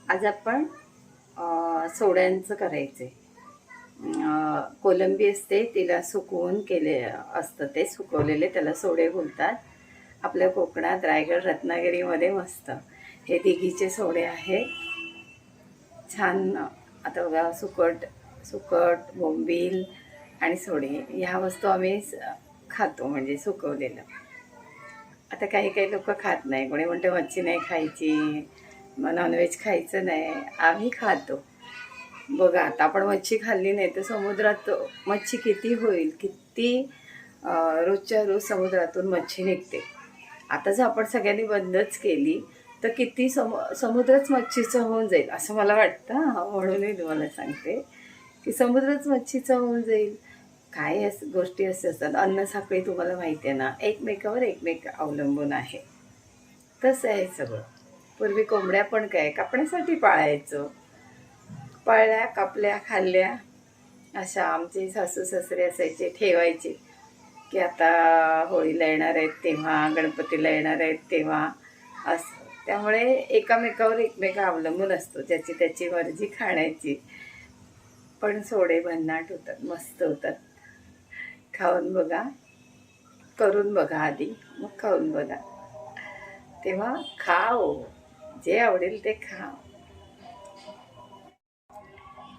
आज आपण सोड्यांचं करायचे. कोलंबी असते तिला सुकवून केले असतं, ते सुकवलेले त्याला सोडे बोलतात. आपल्या कोकणात रायगड रत्नागिरीमध्ये मस्त हे दिघीचे सोडे आहेत. छान. आता बघा, सुकट सुकट बोंबील आणि सोडे ह्या वस्तू आम्ही खातो, म्हणजे सुकवलेलं. आता काही काही लोक खात नाही, कोणी म्हणते मच्छी नाही खायची, मग नॉनव्हेज खायचं नाही. आम्ही खातो. बघा, आता आपण मच्छी खाल्ली नाही तर समुद्रात मच्छी किती होईल, किती रोजच्या रोज समुद्रातून मच्छी निघते. आता जर आपण सगळ्यांनी बंदच केली तर किती समुद्रच मच्छीचं होऊन जाईल असं मला वाटतं. म्हणून मी तुम्हाला सांगते की समुद्रच मच्छीचं होऊन जाईल. काय गोष्टी असे असतात. अन्न साखळी तुम्हाला माहिती आहे ना, एकमेकावर एकमेक अवलंबून आहे. तसं आहे सगळं. पूर्वी कोंबड्या पण काय कापण्यासाठी पाळायचं, पाळल्या, कापल्या, खाल्ल्या. अशा आमचे सासू सासरे असायचे, ठेवायचे की आता होळीला येणार आहेत तेव्हा, गणपतीला येणार आहेत तेव्हा, असं. त्यामुळे एकामेकावर एकमेक अवलंबून असतो, ज्याची त्याची मर्जी खाण्याची. पण सोडे भन्नाट होतात, मस्त होतात. खाऊन बघा, करून बघा आधी, मग खाऊन बघा. तेव्हा खाओ, जे आवडेल ते खा.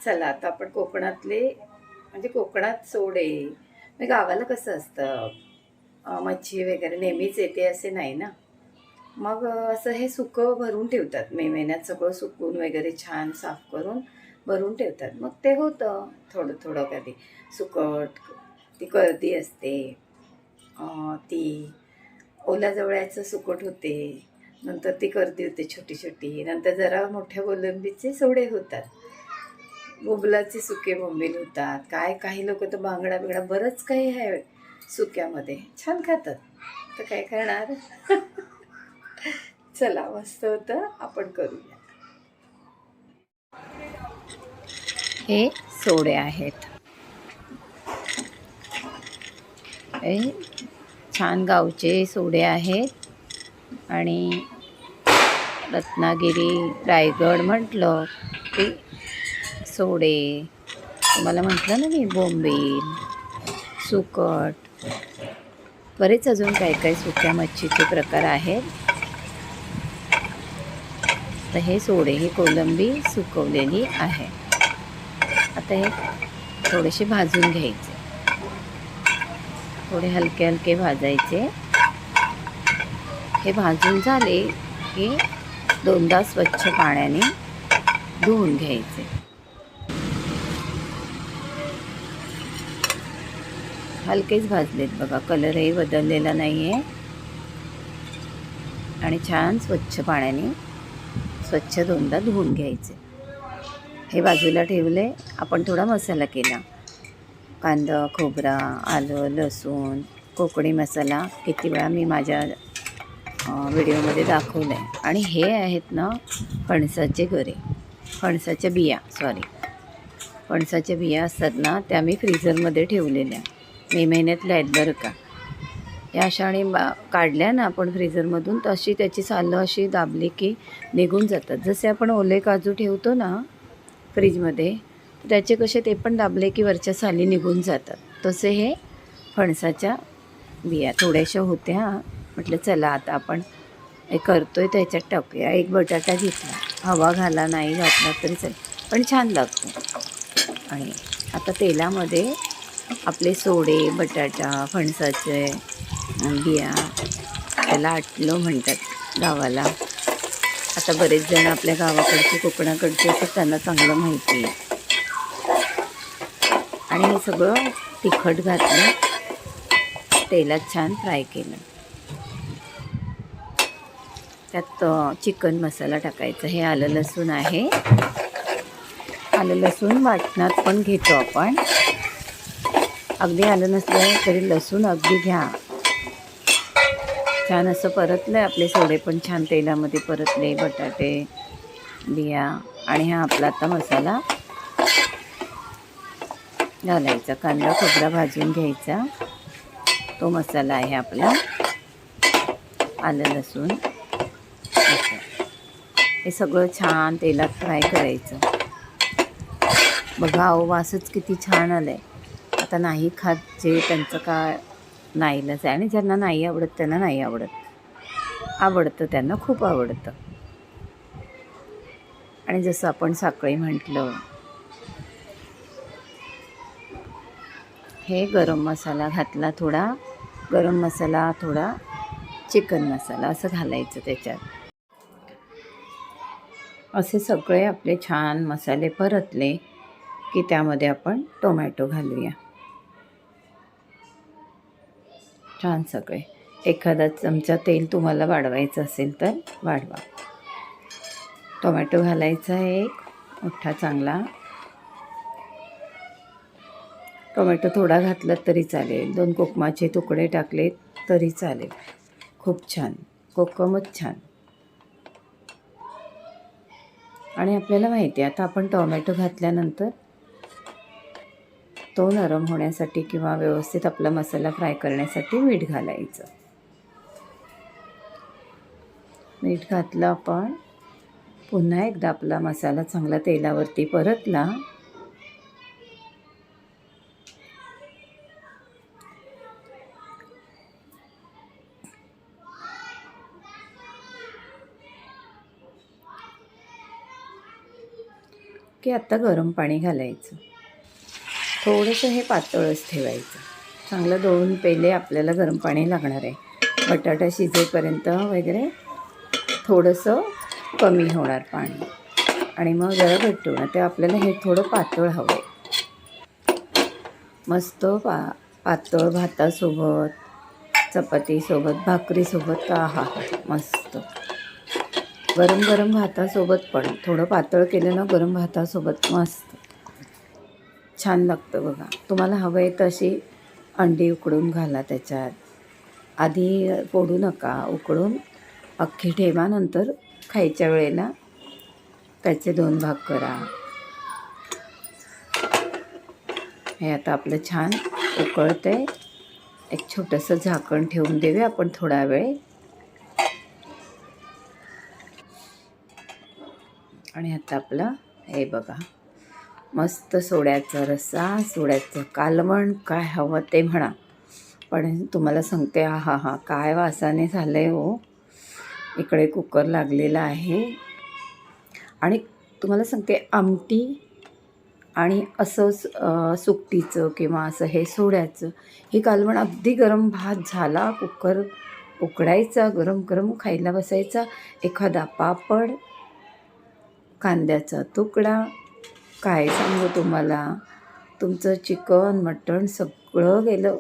चला, आता आपण कोकणातले, म्हणजे कोकणात सोडे, म्हणजे गावाला कसं असतं, मच्छी वगैरे नेहमीच येते असे नाही ना. मग असं हे सुकं भरून ठेवतात. मे महिन्यात सगळं सुकून वगैरे छान साफ करून भरून ठेवतात. मग ते होतं थोडं थोडं. कधी सुकट, ती कर्दी असते, ती ओल्या जवळ्याचं सुकट होते, नंतर ती कर्दी होते छोटी छोटी, नंतर जरा मोठ्या कोलंबीचे सोडे होतात, बोबलाचे सुके बोंबील होतात. काय काही लोक तर बांगडा बिंगडा बरंच काही आहे सुक्यामध्ये, छान खातात. तर काय करणार. चला, मस्त होतं, आपण करूया. हे सोडे आहेत, हे छान गावचे सोडे आहेत. आणि रत्नागिरी रायगड म्हटलं की सोडे, तुम्हाला म्हटलं ना मी, बोंबील, सुकट, बरेच अजून काही काही सुक्या मच्छीचे प्रकार आहेत. तर हे सोडे, ही कोलंबी सुकवलेली आहे. आता हे थोडेसे भाजून घ्यायचे, थोडे हलके हलके भाजायचे. हे भाजून झाले की दोनदा स्वच्छ पाण्याने धुवून घ्यायचे. हलकेच भाजलेत बघा, कलरही बदललेला नाही आहे. आणि छान स्वच्छ पाण्याने स्वच्छ दोनदा धुवून घ्यायचे. हे बाजूला ठेवले. आपण थोडा मसाला केला, कांदा, खोबरा, आलं, लसूण, कोकणी मसाला, किती वेळा मी माझ्या व्हिडिओमध्ये दाखवलं आहे. आणि हे आहेत ना फणसाचे गरे, फणसाच्या बिया, फणसाच्या बिया असतात ना, त्या मी फ्रीझरमध्ये ठेवलेल्या, मे महिन्यातल्या आहेत बरं का. या अशाने काढल्या ना आपण फ्रीझरमधून, तर अशी त्याची सालं अशी दाबली की निघून जातात. जसे आपण ओले काजू ठेवतो ना फ्रीजमध्ये, त्याचे कसे ते पण दाबले की वरच्या साली निघून जातात, तसे हे फणसाच्या बिया थोड्याशा होत्या. म्हटलं चला आता आपण हे करतोय त्याच्यात टाकूया. एक बटाटा घेतला, हवा घाला नाही घातला तरी चल, पण छान लागतो. आणि आता तेलामध्ये आपले सोडे, बटाटा, फणसाचे बिया, त्याला आटलं म्हणतात गावाला. आता बरेच जण आपल्या गावाकडचे, कोकणाकडचे असं, त्यांना चांगलं माहिती आहे. आणि हे सगळं तिखट घातलं, तेलात छान फ्राय केलं. त्यात चिकन मसाला टाकायचा. हे आलं लसूण आहे, आलं लसूण वाटणात पण घेतो आपण. अगदी आलं नसलं तरी लसूण अगदी घ्या. छान असं परतलं, आपले सोडे पण छान तेलामध्ये परतले, बटाटे, बिया. आणि हा आपला आता मसाला घालायचा, कांदा खोबरा भाजून घ्यायचा, तो मसाला आहे आपला, आलं लसूण. हे सगळं छान तेलात फ्राय करायचं. बघा वासच किती छान आलं आहे. आता नाही खात जे त्यांचं काय नाईलाज आहे, आणि ज्यांना नाही आवडत त्यांना नाही आवडत, आवडतं त्यांना खूप आवडतं. आणि जसं आपण साखळी म्हटलं, हे गरम मसाला घातला, थोडा गरम मसाला, थोडा चिकन मसाला असं घालायचं त्याच्यात. असे सगळे आपले छान मसाले परतले की त्यामध्ये आपण टोमॅटो घालूया. छान सगळे. एखादा चमचा तेल तुम्हाला वाढवायचं असेल तर वाढवा. टोमॅटो घालायचा आहे एक मोठा चांगला. टोमॅटो थोडा घातला तरी चालेल, 2 कोकमाचे तुकडे टाकले तरी चालेल. खूप छान, कोकमच छान. आणि आपल्याला माहिती आहे आता आपण टोमॅटो घातल्यानंतर तो नरम होण्यासाठी किंवा व्यवस्थित आपला मसाला फ्राय करण्यासाठी मीठ घालायचं. मीठ घातलं आपण. पुन्हा एकदा आपला मसाला चांगला तेलावरती परतला की आता गरम पाणी घालायचं. थोडंसं हे पातळच ठेवायचं. चांगलं 2 पेले आपल्याला गरम पाणी लागणार आहे. बटाटा शिजेपर्यंत वगैरे थोडंसं कमी होणार पाणी, आणि मग जरा घट्ट होणार. ते आपल्याला हे थोडं पातळ हवं आहे. मस्त पातळ भातासोबत, चपातीसोबत, भाकरीसोबत. आहा, मस्त. गरम गरम भातासोबत, पण थोडं पातळ केलं ना गरम भातासोबत मस्त छान लागतं बघा. तुम्हाला हवं आहे तशी अंडी उकडून घाला त्याच्यात. आधी फोडू नका, उकडून अख्खी ठेवा, नंतर खायच्या वेळेला त्याचे 2 भाग करा. हे आता आपलं छान उकळतंय. एक छोटंसं झाकण ठेवून देऊया आपण थोडा वेळ. आणि आता आपलं हे बघा मस्त सोड्याचा रस्सा, सोड्याचं कालवण, काय हवं ते म्हणा. पण तुम्हाला सांगते, हा काय वासाने झालं आहे हो. इकडे कुकर लागलेला आहे. आणि तुम्हाला सांगते आमटी आणि असं सुकटीचं किंवा असं हे सोड्याचं हे कालवण अगदी गरम भात झाला, कुकर उकडायचा, गरम गरम खायला बसायचा. एखादा पापड, कांद्याचा तुकडा, काय सांगू तुम्हाला. तुमचं चिकन मटण सगळं गेलं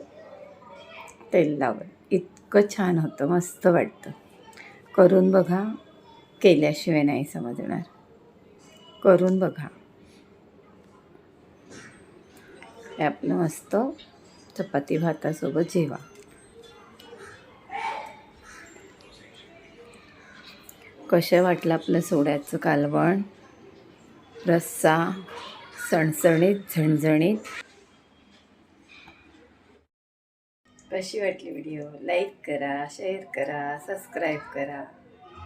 तेल लावून. इतकं छान होतं, मस्त वाटतं. करून बघा, केल्याशिवाय नाही समजणार. करून बघा. हे आपलं मस्त चपाती भातासोबत जेवा. कसं वाटलं आपलं सोड्याचं कालवण, रस्सा, सणसणीत, झणझणीत. कशी वाटली व्हिडिओ? लाईक करा, शेअर करा, सबस्क्राईब करा.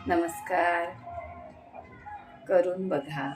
नमस्कार. करून बघा.